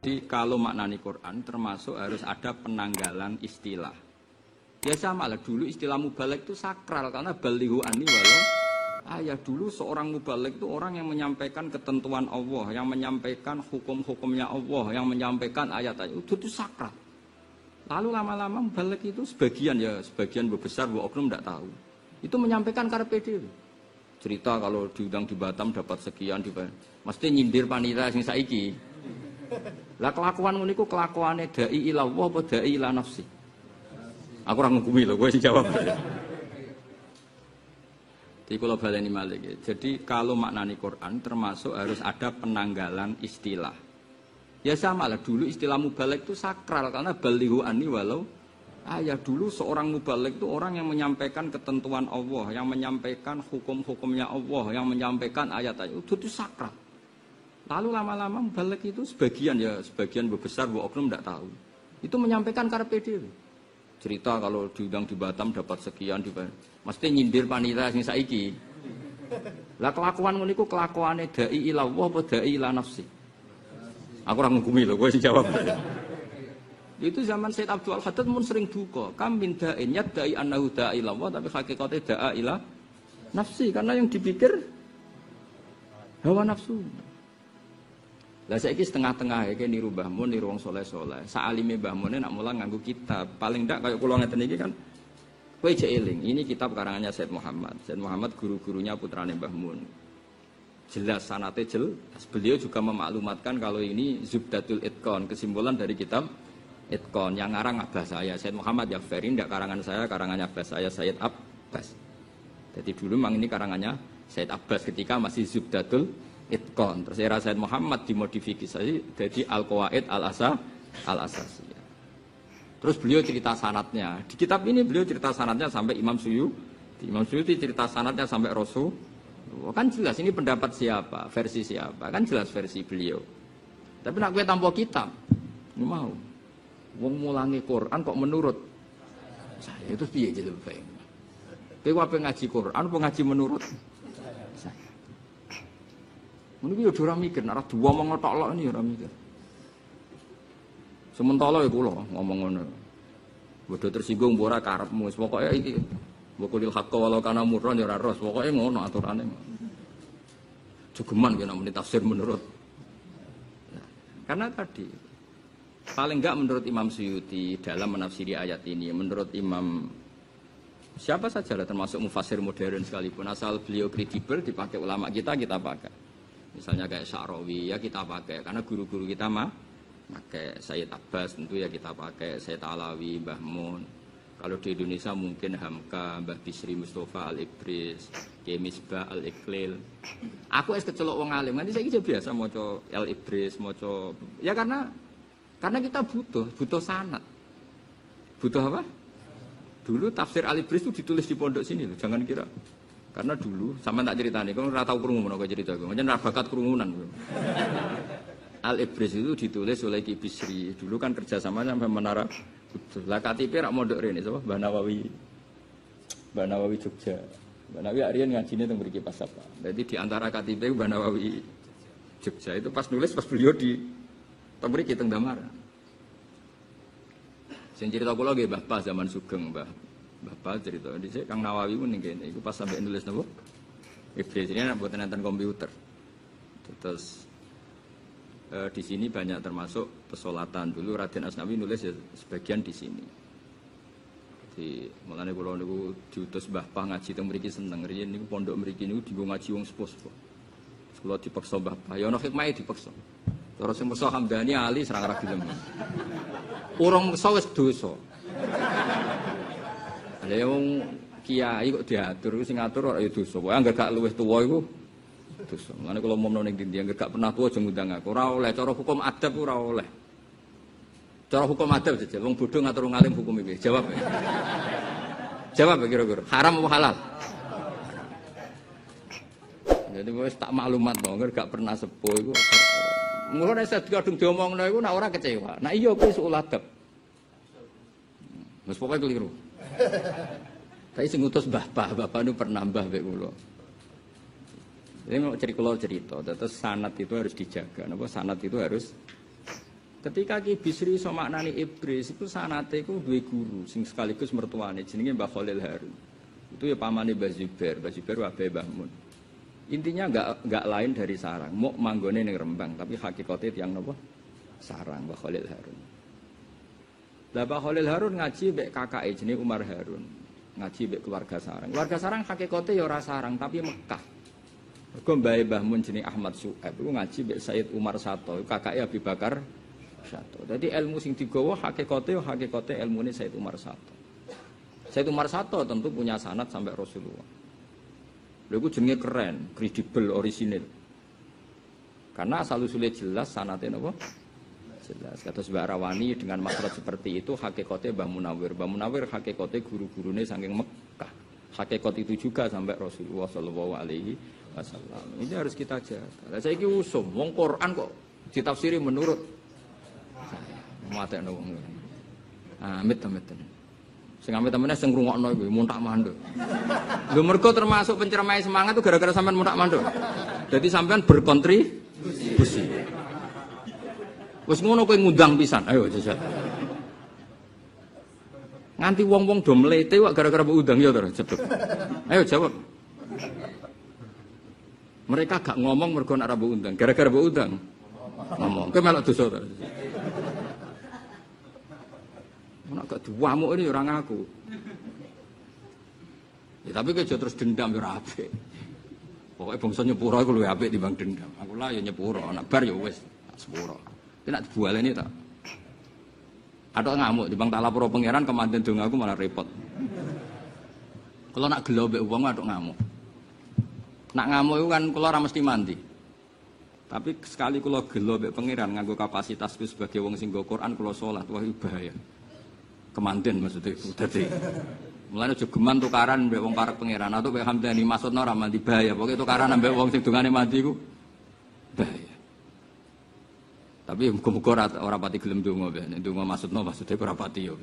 Jadi kalau maknani Quran termasuk harus ada penanggalan istilah. Ya sama lah, dulu istilah mubalek itu sakral karena balighu anni walau ayah. Dulu seorang mubalek itu orang yang menyampaikan ketentuan Allah, yang menyampaikan hukum-hukumnya Allah, yang menyampaikan ayat-ayat itu sakral. Lalu lama-lama mubalek itu sebagian besar oknum tidak tahu. Itu menyampaikan karpe dhewe. Cerita kalau diundang di Batam dapat sekian mesti nyindir panitia sing saiki. Lah kelakuan ngono iku kelakuane dai ila Allah apa dai ila nafsi? Aku ora ngukumi lho, kowe sing jawab. Jadi kalau baleni malih. Jadi kalau maknani Quran termasuk harus ada penanggalan istilah. Ya sama lah, dulu istilah mubalek itu sakral karena balighu anni walau ayah. Dulu seorang mubalek itu orang yang menyampaikan ketentuan Allah, yang menyampaikan hukum-hukumnya Allah, yang menyampaikan ayat-ayat itu sakral. Lalu lama-lama mubalek itu sebagian besar oknum tidak tahu. Itu menyampaikan karpe dhewe. Cerita kalau diundang di Batam dapat sekian mesti nyindir panitia sing saiki. Lah kelakuan ngono iku kelakuane dai ila Allah apa dai ila nafsi? Aku ora ngukumi lho, kowe sing jawab. Itu zaman Said Abdul Haddad mun sering duka, kam min da'in yadai annahu da'a ila Allah tapi hakikate da'a ila nafsi karena yang dipikir hawa nafsu. Lah saiki setengah-tengah iki niru Mbah Mun, niru wong saleh-saleh. Saalime Mbah Mun nek mulang nganggo kitab. Paling ndak kaya kula ngeten iki kan kowe jek eling. Ini kitab karangannya Said Muhammad. Said Muhammad guru-gurunya putrane Mbah Mun. Jelas sanate jelas. Beliau juga memaklumatkan kalau ini Zubdatul Itqan, kesimpulan dari kitab Itqan yang ngarang Abbas saya. Said Muhammad Ja'fari ndak karangan saya, karangannya Abbas saya Said Abbas. Jadi dulu memang ini karangannya Said Abbas ketika masih Zubdatul Itqan. Terus era Said Muhammad dimodifikasi jadi Al-Qawaid Al-Asasiyah. Terus beliau cerita sanadnya. Di kitab ini beliau cerita sanadnya sampai Imam Suyuti. Imam Suyuti cerita sanadnya sampai Rasul. Kan jelas ini pendapat siapa, versi siapa. Kan jelas versi beliau. Tapi nak gue tanpa kitab, nggak mau. Wong mulangi Quran kok menurut saya itu piye jadi baik. Kowe apa ngaji Quran, apa ngaji menurut saya. Mungkin ya ora mikir, nek dua omong tok ini ora mikir. Sementara ya kula ngomong ngono. Bodho tersinggung ora karepmu, wis pokoke iki. Mbok lil haqqa walau kana murran ya ora ros, pokoke ngono aturane. Jogeman kena muni tafsir menurut. Nah, karena tadi paling enggak menurut Imam Suyuti dalam menafsiri ayat ini, menurut Imam siapa saja lah termasuk mufassir modern sekalipun asal beliau kredibel dipakai ulama kita pakai. Misalnya kayak Sya'rawi ya kita pakai karena guru-guru kita pakai. Sayyid Abbas tentu ya kita pakai, Sayyid Alawi, Mbah Mun. Kalau di Indonesia mungkin Hamka, Mbah Bisri Mustafa Al-Ibris, Kiai Misbah Al-Iqlil. Aku es kecelok wong alim, nanti saya biasa maca Al-Ibris, maca ya karena kita butuh sanad. Butuh apa? Dulu tafsir Al-Ibris itu ditulis di pondok sini loh, jangan kira. Karena dulu, sama tak ceritanya, kalau nggak tahu kerumunan, aku cerita, macam bakat kerumunan. Al-Ibris itu ditulis oleh Ki Bisri. Dulu kan kerjasama sampai Menara Kudus. Lah KTP rak mondok rene, so Mbah Nawawi Jogja. Mbah Nawawi Aryan ngajine teng mriki pas apa. Jadi di antara KTP Mbah Nawawi Jogja itu pas nulis pas beliau di teng mriki teng Damar. Sing cerita kula nggih Mbah Pas zaman Sugeng, Bapak cerita dhisik Kang Nawawi ku ning kene iku pas sampai nulis napa? Iblis ini buatan nonton komputer. Terus di sini banyak termasuk pesolatan. Dulu Raden Asnawi nulis ya sebagian di sini. Di mulane kula niku diutus Mbah Pah ngaji teng mriki seneng. Riyen niku pondok mriki niku dienggo ngaji wong sepuh-sepuh. Kula dipaksa Mbah Pah. Ya ana hikmahe dipaksa. Cara sing meksa Hamdani Ali serang ra gelem. Urung meksa wis dosa. Lah wong kiai kok diatur sing ngatur ora ya dosa. Pokoke anggere gak luwih tuwa iku dosa. Mulane kula momno ning ndi anggere gak pernah tuwa aja ngundang aku. Ora oleh cara hukum adab ora oleh. Cara hukum adab jajal wong bodho ngatur ngalim hukum iki. Jawab. Jawab kira-kira. Haram apa halal? Jadi wis tak maklumat to, anggere gak pernah sepuh iku. Mula nek kadung diomongno iku nek ora kecewa. Nah iya kuwi usul adab. Wis pokoke keliru. Tapi sing ngutus bapak itu pernah mbah mbek kula. Jadi mau cerita, terus sanad itu harus dijaga. Napa sanad itu harus Ketika Ki Bisri iso maknani iblis iku sanate iku duwe guru sing sekaligus mertuane jenenge Mbah Khalil Harun. Itu ya pamane Mbah Zubair wae Mbah Mun. Intinya enggak lain dari sarang, mau manggone ning Rembang tapi hakikate tiyang napa? Sarang Mbah Khalil Harun. Lah Mbah Khalil Harun ngaji mbek kakake jenenge Umar Harun. Ngaji mbek keluarga sarang. Keluarga sarang hakikate ya ora sarang tapi Mekah. Mergo mbae Mbah Mun jenenge Ahmad Su'aib iku ngaji mbek Said Umar Sato, kakake Abi Bakar Sato. Jadi ilmu sing digawa hakikate ilmune Said Umar Sato. Said Umar Sato tentu punya sanad sampai Rasulullah. Lha iku jenenge keren, kredibel, orisinil. Karena asal usulnya jelas sanate napa? Jelas. Kata Mbah Rawani dengan maksud seperti itu hakikate Mbah Munawir. Mbah Munawir hakikate guru-gurune saking Mekah. Hakikat itu juga sampai Rasulullah sallallahu alaihi wasallam. Ini harus kita jaga. Lah saiki usum wong Quran kok ditafsiri menurut matekno wong. Amit. Sing amit-amine sing ngrungokno iku muntak manduk. Lho mergo termasuk penceramai semangat itu gara-gara sampean muntak manduk. Jadi sampean berkontribusi. Wis ngono kowe ngundang pisan. Ayo jajal. Nganti wong-wong do mlete kok gara-gara mbok undang ya to, cedhek. Ayo jawab. Mereka gak ngomong mergo nek ora mbok undang, gara-gara mbok undang. Ngomong. Kowe melok dosa to. Nek gak diwamuk ini ora ngaku. Ya tapi kowe aja terus dendam ya ora apik. Pokoke bangsa nyepuro iku luwih apik timbang dendam. Aku lah ya nyepuro, nek bar ya wis tak sepuro. Nek nak dibualeni tak. Ada ngamuk timbang tak lapor pangeran kemanten dong aku malah repot. Kalau nak gelo mbek wong ada ngamuk. Nak ngamuk itu kan kula ora mesti mandi. Tapi sekali kula gelo mbek pangeran nganggo kapasitasku sebagai wong sing nggo Quran kula salat wah bahaya. Kemanten maksudnya dadi. Mulane aja geman tukaran mbek wong parek pangeran atau mbek Hamdani maksudna ora mandi bahaya. Pokoke tukaran mbek wong sing dongane mandi iku bahaya. Tapi muga-muga ora pati gelem donga mbek. Nek donga maksudnya ora pati ya.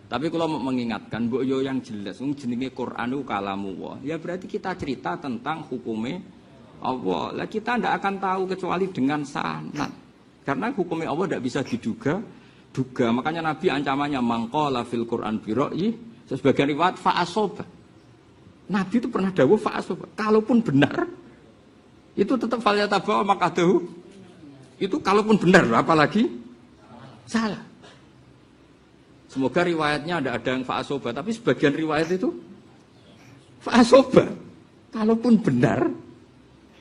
Tapi kalau mau mengingatkan mbok yo yang jelas wong jenenge Quran itu kalamullah. Ya berarti kita cerita tentang hukumnya Allah. Lah kita ndak akan tahu kecuali dengan sanad. Karena hukumnya Allah ndak bisa diduga. Makanya Nabi ancamannya mangqala fil Quran bi ra'yi, sebagian riwayat fa asoba. Nabi itu pernah dawuh fa asoba. Kalaupun benar itu tetap fal yatabawa makadahu. Itu kalaupun benar apalagi salah. Semoga riwayatnya ada yang fa'asoba, tapi sebagian riwayat itu fa'asoba. Kalaupun benar,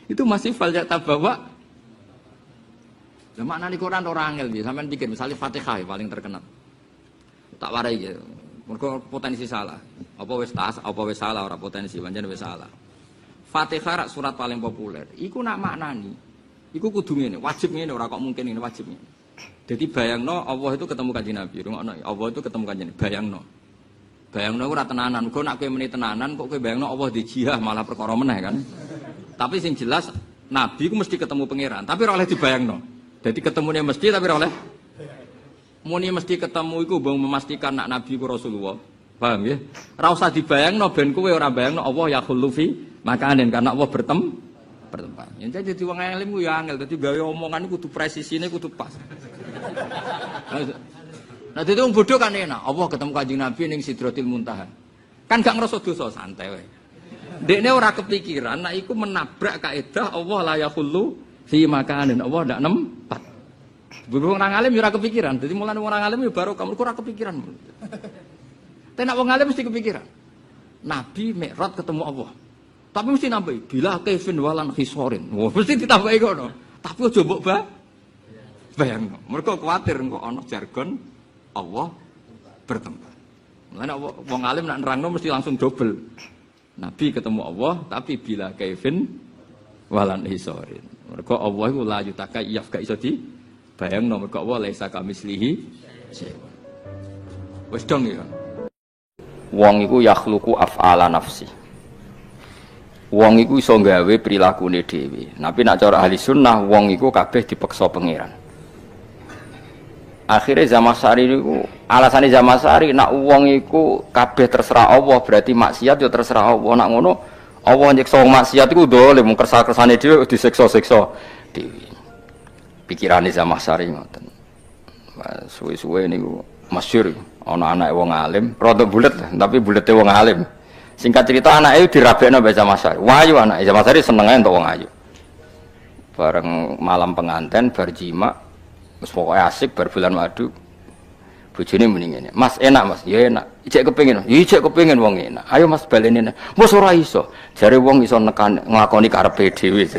itu masih falyatabawa. Lah maknane Quran ora angel iki, sampean pikir misalnya Fatihah paling terkenal. Tak warai gitu. Mergo potensi salah. Apa wis salah ora potensi, pancen wis salah. Fatihah rak surat paling populer. Iku nak maknani. Iku kudu ngene, wajib ngene ora kok mungkin ngene wajib ngene. Jadi bayangno Allah itu ketemu Kanjeng Nabi, rungokno Allah itu ketemu Kanjeng Nabi, bayangno. Bayangno ora tenanan, kok nek kowe meni tenanan kok kowe bayangno Allah dijihah malah perkara meneh kan. Tapi sing jelas Nabi ku mesti ketemu pangeran, tapi ora oleh dibayangno. Jadi ketemune mesti tapi ora oleh muni mesti ketemu iku mbok memastikan nak Nabi ku Rasulullah. Paham ya? Ora usah dibayangno ben kowe ora bayangno Allah ya khulufi makanen karena Allah bertempat. Yang jadi wong alim ku ya angel, dadi gawe omongan kudu presisine kudu pas. Nah dadi wong bodoh kan enak, Allah ketemu Kanjeng Nabi ning Sidratil Muntaha. Kan gak ngrasa dosa santai wae. Dekne ora kepikiran nek iku menabrak kaidah Allah la yakhullu fi makanin, Allah ndak nempat. Wong orang alim ya ora kepikiran. Dadi mulane wong orang alim ya baru kamu ora kepikiran. Tapi nek wong alim mesti kepikiran. Nabi Mi'raj ketemu Allah. Tapi mesti nambahi bila kaifin walan khisorin. Wah, mesti ditambahi kono. Tapi aja mbok bayangno. Mergo kuwatir engko ana jargon Allah bertempat. Mulane wong alim nek nerangno mesti langsung dobel. Nabi ketemu Allah tapi bila kaifin walan khisorin. Mergo Allah iku la yutaka iyaf gak iso di bayangno mergo Allah laisa kamislihi. Wis dong ya. Wong iku yakhluqu af'ala nafsi. Wong iku iso gawe prilakune dhewe. Tapi nek cara ahli sunnah wong iku kabeh dipeksa pangeran. Akhirnya Zamasari niku alasane Zamasari nek wong iku kabeh terserah Allah berarti maksiat ya terserah Allah. Nek ngono Allah nyiksa wong maksiat iku dolim mung kersa-kersane dhewe disiksa-siksa dhewe. Pikirane Zamasari ngoten. Suwe-suwe niku masyhur ana anake wong alim, rada bulet tapi bulete wong alim. Singkat cerita anake dirabekno Mbak Jamasari. Wayu anake Jamasari senenge entuk wong ayu. Bareng malam penganten bar jima wis pokoke asik bar bulan madu. Bojone muni ngene, "Mas enak Mas." "Ya enak." "Ijek kepengin." "Ya ijek kepengin wong enak." "Ayo Mas baleni." "Wis ora iso." Jare wong iso nekan nglakoni karepe dhewe.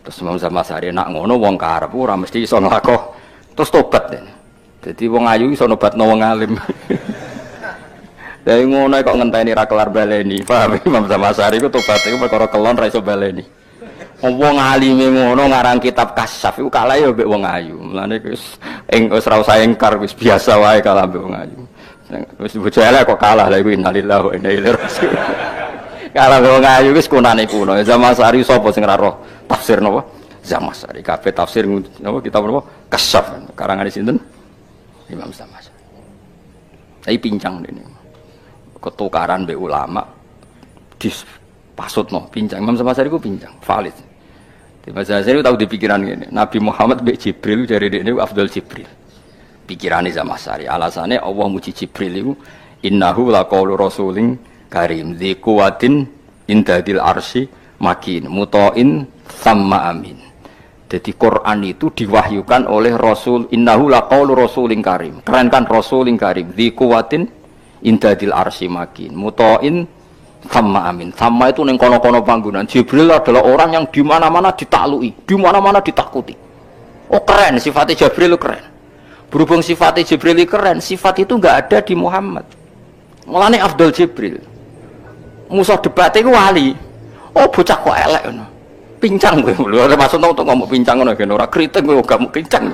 Terus Imam Jamasari nak ngono wong karep ora mesti iso nglakoni. Terus tobat dene. Dadi wong ayu iso nobatno wong alim. Dari ngono kok ngenteni ra kelar baleni. Paham Imam Jamasari ku tobat iku perkara kelon ra iso baleni. Wong alime ngono ngarang kitab Kasyaf iku kalah ya mbek wong ayu. Mulane wis ora usah engkar wis biasa wae kalah mbek wong ayu. Wis bojo elek kok kalah lha iku innalillahi wa inna ilaihi raji'un. Kalah mbek wong ayu wis kunane kuno. Jamasari sapa sing ora roh tafsir napa? Jamasari kabeh tafsir napa kitab napa? Kasyaf. Karangane sinten? Imam Jamasari. Ai pincang dene. Ketukaran mbek ulama dipasutno pincang. Imam Jamasari ku pincang, valid. Imam Jamasari tahu di pikiran gini, Nabi Muhammad mbek Jibril dari dekne afdal Jibril. Pikirane Jamasari, alasane Allah muji Jibril iku innahu laqaulu rasulin karim dzi quwwatin indadil arsy makin muta'in sama amin. Jadi Quran itu diwahyukan oleh Rasul innahu laqaulu rasulin karim. Keren kan rasulin karim dzi quwwatin indadil arsy makin muta'in sama amin. Sama itu neng kono-kono panggunan. Jibril adalah orang yang di mana-mana ditaklui, di mana-mana ditakuti. Oh keren, sifatnya Jibril keren. Berhubung sifatnya Jibril keren, sifat itu enggak ada di Muhammad. Mulane afdal Jibril. Musuh debatnya ku wali. Oh bocah kok elek ngono. Pincang kowe. Lha maksudnya untuk ngomong pincang ngono kene ora kritik kowe gak mau pincang.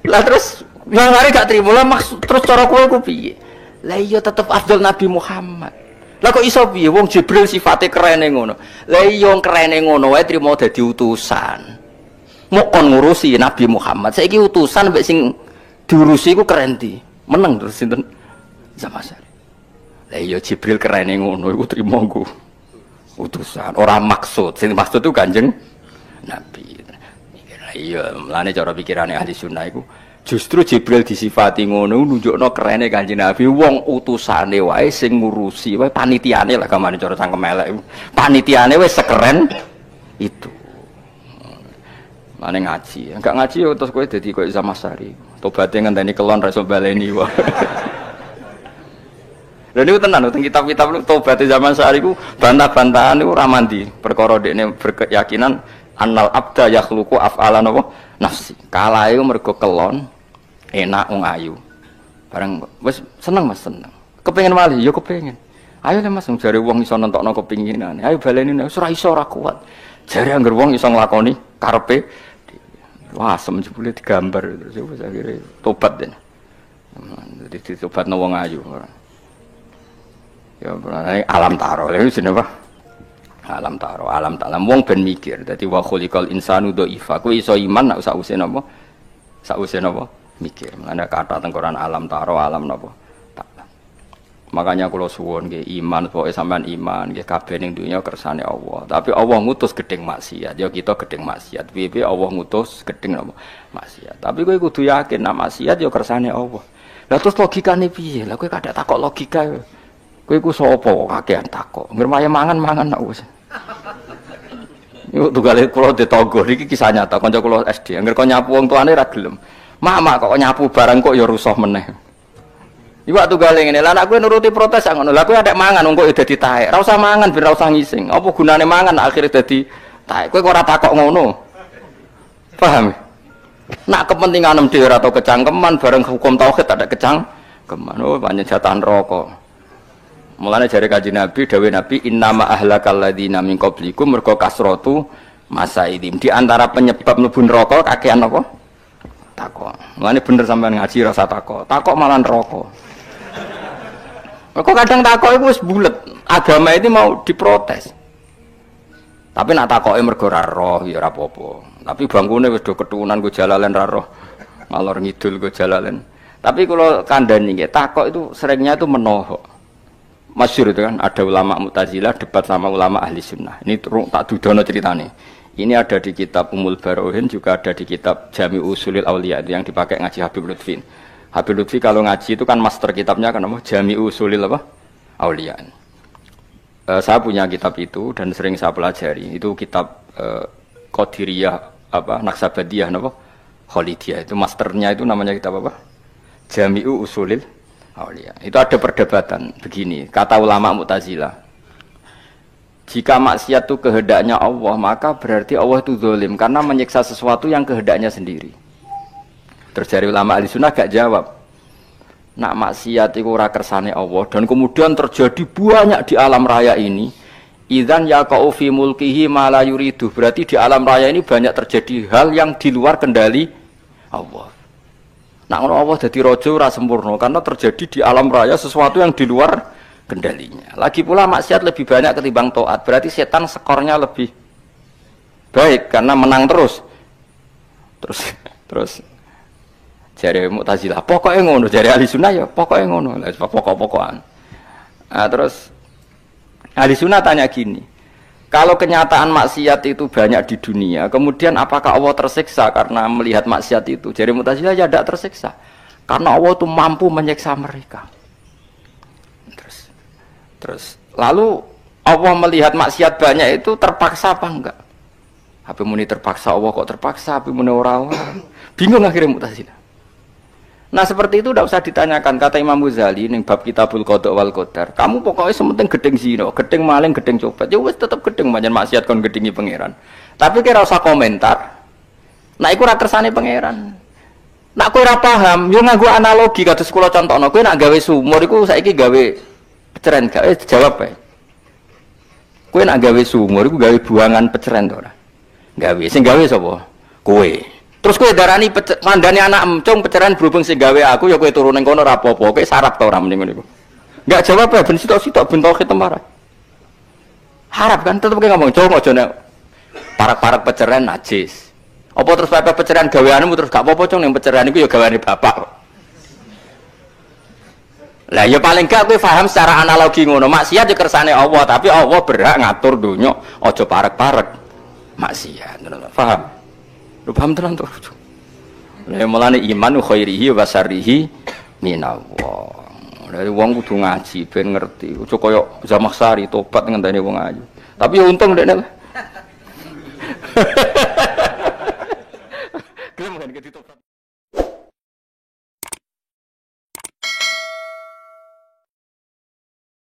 Lah terus yang hari gak terima lah maksud terus cara kowe ku piye? Lah iya tetep afdal Nabi Muhammad. Lah kok iso piye wong Jibril sifate kerene ngono. Lah iya kerene ngono wae trimo dadi utusan. Mok kon ngurusi Nabi Muhammad. Saiki utusan mbek sing diurusi ku keren di. Meneng terus sinten? Jamasari. Lah iya Jibril kerene ngono iku trimo ku utusan. Ora maksud. Sing maksud itu Kanjeng Nabi. Lah iya mlane cara pikirane ahli sunnah iku justru Jibril disifati ngono nunjukno kerene Kanjeng Nabi wong utusane wae sing ngurusi wae panitiane lah gamane cara cangkem elek. Panitiane wis sekeren itu. Mane ngaji. Enggak ngaji yo terus kowe dadi koyo Jamasari. Tobaté ngenteni kelon ra iso baleni wae. Lha niku tenan teng kitab-kitab tobaté Jamasari ku bantah-bantahan niku ora mandi. Perkara dekne berkeyakinan annal abda yakhluqu af'alan apa nafsi. Kalae mergo kelon enak wong ayu. Bareng wis seneng Mas seneng. Kepengin malih ya kepengin. Ayo le Mas jare wong iso nentokno kepinginane. Ayo baleni nek ora iso ora kuat. Jare anggere wong iso nglakoni karepe wah asem jebule digambar terus wis akhire tobat den. Dadi ditobatno wong ayu. Ya alam taro lha jenenge apa? Alam taro, alam talam wong ben mikir. Dadi wa khuliqal insanu dhaifa. Kuwi iso iman nek sause napa? Sause napa? Mikir. Ada kata tengkoran alam taro alam napa tak. Makanya kula suwun nggih iman pokoke sampean iman nggih kabeh ning dunya kersane Allah. Tapi Allah ngutus gedeng maksiat. Ya kita gedeng maksiat. Piye Allah ngutus gedeng napa maksiat. Tapi kowe kudu yakin nek maksiat ya kersane Allah. Lah terus logikane piye? Lah kowe kadang takok logika. Kowe iku sapa kakean takok. Ngremaya mangan nak wis. Iku tugale kula ditanggo iki kisah nyata kanca kula SD. Angger kok nyapu wong tuane ra gelem. Mak kok nyapu barang kok ya rusuh meneh. Iwak tunggale ngene. Lah anak kowe nuruti protes ngono. Lah kowe adek mangan wong kok ya dadi taek. Ora usah mangan ben ora usah ngising. Apa gunane mangan akhire dadi taek. Kowe kok ora takok ngono. Paham? Nak kepentingan dhewe ora tau kecangkeman bareng hukum tauhid ada kecangkeman. Oh pancen jatah neraka. Mulane jare Kanjeng Nabi dawuh Nabi innama ahlakal ladzina min qablikum mergo kasratu masaidim. Di antara penyebab mlebu neraka kakean apa? Takok. Mulane bener sampean ngaji rasa takok. Takok malah neraka. Kok kadang takok iku wis bulet. Agama ini mau diprotes. Tapi nak takoke mergo ora roh ya ora apa-apa. Tapi bangkune wis do ketunan go jalalen ra roh. Ngalor ngidul go jalalen. Tapi kalau kandhani nggih takok itu seringnya itu menohok. Masyhur itu kan ada ulama Mu'tazilah debat sama ulama ahli sunnah. Ini tak dudono ceritane. Ini ada di kitab Ummul Barohin, juga ada di kitab Jami Usulil Aulia yang dipakai ngaji Habib Lutfi. Habib Lutfi kalau ngaji itu kan master kitabnya kan apa? Jami Usulil apa? Aulia. Saya punya kitab itu dan sering saya pelajari. Itu kitab Qadiriyah apa? Naksabandiyah apa? Khalidiyah. Itu masternya itu namanya kitab apa? Jami'u Usulil Aulia. Itu ada perdebatan begini. Kata ulama Mu'tazilah. Jika maksiat itu kehendaknya Allah, maka berarti Allah itu zalim karena menyiksa sesuatu yang kehendaknya sendiri. Terus dari ulama ahli sunnah gak jawab. Nak maksiat itu ora kersane Allah dan kemudian terjadi banyak di alam raya ini. Idzan yaqa'u fi mulkihi ma la yuridu. Berarti di alam raya ini banyak terjadi hal yang di luar kendali Allah. Nak ngono Allah dadi raja ora sempurna karena terjadi di alam raya sesuatu yang di luar kendalinya. Lagi pula maksiat lebih banyak ketimbang taat. Berarti setan skornya lebih baik karena menang terus. Terus jare Mu'tazilah, pokoknya ngono, jare ahli sunnah ya pokoknya ngono. Lah pokok-pokokan. Nah, terus ahli sunnah tanya gini. Kalau kenyataan maksiat itu banyak di dunia, kemudian apakah Allah tersiksa karena melihat maksiat itu? Jare Mu'tazilah ya tidak tersiksa. Karena Allah itu mampu menyiksa mereka. Terus lalu Allah melihat maksiat banyak itu terpaksa apa enggak? Apa muni terpaksa Allah kok terpaksa, apa muni ora. Bingung akhirnya Mu'tazilah. Nah seperti itu tidak usah ditanyakan, kata Imam Ghazali ning bab Kitabul Qada wal Qadar. Kamu pokoknya sementing gedeng zina, gedeng maling, gedeng copet. Ya wis tetep gedeng pancen maksiat kon gedhengi pangeran. Tapi kira usah komentar. Nah iku ora kersane pangeran. Nak kowe ora paham, yo nganggo analogi kados kula contohno. Kowe nak gawe sumur iku saiki gawe peceren gak jawab ae. Kowe nak gawe sumur iku gawe buangan peceren to ora? Gawe. Sing gawe sapa? Kowe. Terus kowe darani mandane anak emcung peceren berhubung sing gawe aku ya kowe turu ning kono ora apa-apa. Kowe sarap to ora mending ngono iku. Enggak jawab ae ben sitok-sitok ben tauhid temara. Harap kan tetep kowe ngomong cung aja nek parak-parak peceren najis. Apa terus pepe peceren gaweanmu terus gak apa-apa cung ning peceren iku ya gaweane bapak. Lah ya paling gak kowe paham secara analogi ngono. Maksiat ya kersane Allah, tapi Allah berhak ngatur donya aja parek-parek maksiat. Paham? Lu paham tenan to? Lah mulane iman khairihi wa syarrihi minallah. Lah wong kudu ngaji ben ngerti. Aja kaya Zamakhsyari tobat ngenteni wong ayu. Tapi ya untung ndekne.